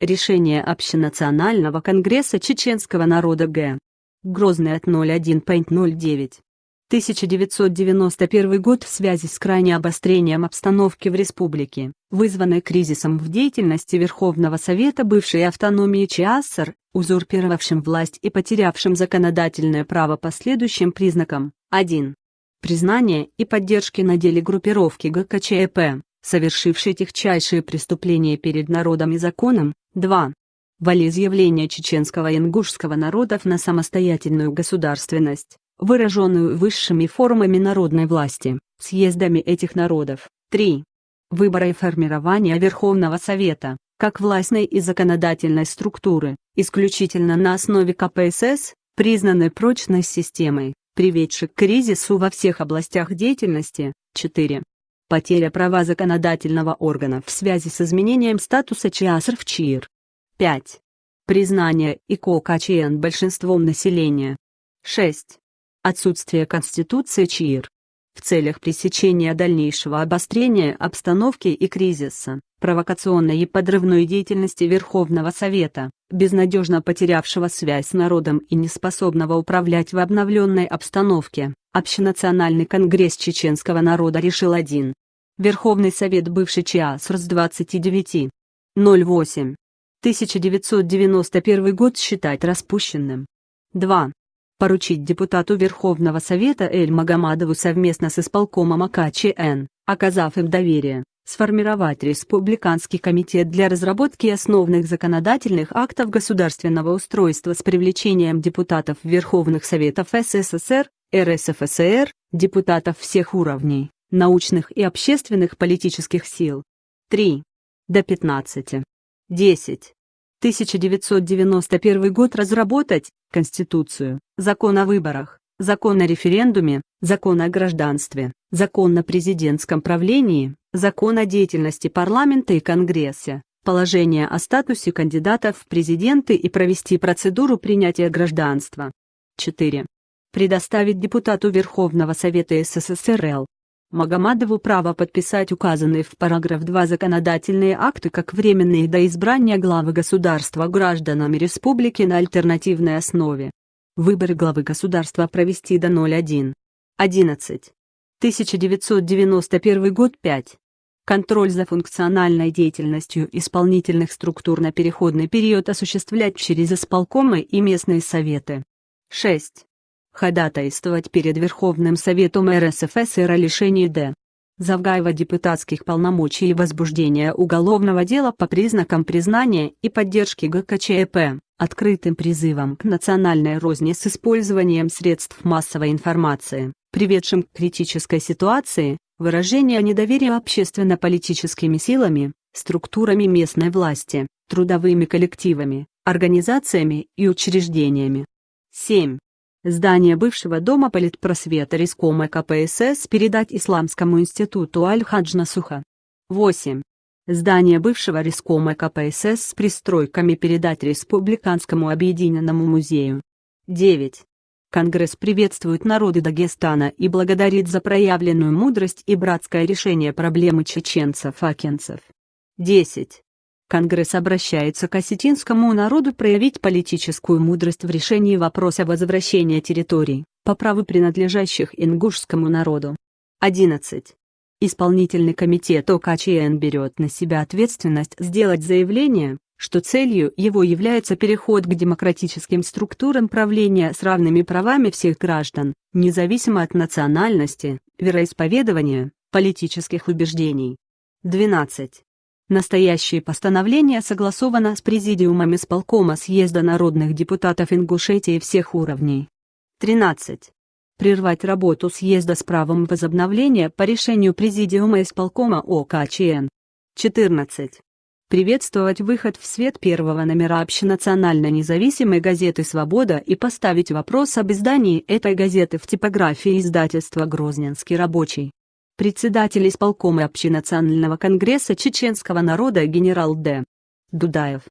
Решение Общенационального конгресса чеченского народа Г. Грозный от 01.09. 1991 год в связи с крайним обострением обстановки в республике, вызванной кризисом в деятельности Верховного Совета бывшей автономии ЧАСР, узурпировавшим власть и потерявшим законодательное право по следующим признакам. 1. Признание и поддержки на деле группировки ГКЧЕП, совершившей тягчайшие преступления перед народом и законом. 2. Волеизъявление чеченского и ингушского народов на самостоятельную государственность, выраженную высшими формами народной власти, съездами этих народов. 3. Выборы и формирование Верховного Совета, как властной и законодательной структуры, исключительно на основе КПСС, признанной прочной системой, приведшей к кризису во всех областях деятельности. 4. Потеря права законодательного органа в связи с изменением статуса ЧАСР в ЧИИР. 5. Признание ИКО КЧН большинством населения. 6. Отсутствие Конституции ЧИИР. В целях пресечения дальнейшего обострения обстановки и кризиса, провокационной и подрывной деятельности Верховного Совета, безнадежно потерявшего связь с народом и неспособного управлять в обновленной обстановке, Общенациональный конгресс чеченского народа решил 1. Верховный Совет бывший ЧАСР с 29.08. 1991 год считать распущенным. 2. Поручить депутату Верховного Совета Эль-Магомадову совместно с исполкомом АКЧН, оказав им доверие, сформировать Республиканский комитет для разработки основных законодательных актов государственного устройства с привлечением депутатов Верховных Советов СССР, РСФСР, депутатов всех уровней, научных и общественных политических сил. 3. До 15. 10. 1991 год разработать Конституцию, Закон о выборах, Закон о референдуме, Закон о гражданстве, Закон о президентском правлении, Закон о деятельности парламента и Конгресса, положение о статусе кандидатов в президенты и провести процедуру принятия гражданства. 4. Предоставить депутату Верховного Совета СССР Л. Магомадову право подписать указанные в параграф 2 законодательные акты как временные до избрания главы государства гражданами республики на альтернативной основе. Выборы главы государства провести до 01. 11. 1991 год 5. Контроль за функциональной деятельностью исполнительных структур на переходный период осуществлять через исполкомы и местные советы. 6. Ходатайствовать перед Верховным Советом РСФСР о лишении Д. Завгаева депутатских полномочий и возбуждения уголовного дела по признакам признания и поддержки ГКЧЕП, открытым призывом к национальной розни с использованием средств массовой информации, приведшим к критической ситуации, выражение недоверия общественно-политическими силами, структурами местной власти, трудовыми коллективами, организациями и учреждениями. 7. Здание бывшего Дома политпросвета Рискома КПСС передать Исламскому институту Аль-Хадж Насуха. 8. Здание бывшего Рискома КПСС с пристройками передать Республиканскому объединенному музею. 9. Конгресс приветствует народы Дагестана и благодарит за проявленную мудрость и братское решение проблемы чеченцев-акенцев. 10. Конгресс обращается к осетинскому народу проявить политическую мудрость в решении вопроса возвращения территорий, по праву принадлежащих ингушскому народу. 11. Исполнительный комитет ОКЧН берет на себя ответственность сделать заявление, что целью его является переход к демократическим структурам правления с равными правами всех граждан, независимо от национальности, вероисповедания, политических убеждений. 12. Настоящее постановление согласовано с Президиумом исполкома съезда народных депутатов Ингушетии всех уровней. 13. Прервать работу съезда с правом возобновления по решению Президиума исполкома ОКЧН. 14. Приветствовать выход в свет первого номера общенационально независимой газеты «Свобода» и поставить вопрос об издании этой газеты в типографии издательства «Грозненский рабочий». Председатель исполкома Общенационального конгресса чеченского народа генерал Д. Дудаев.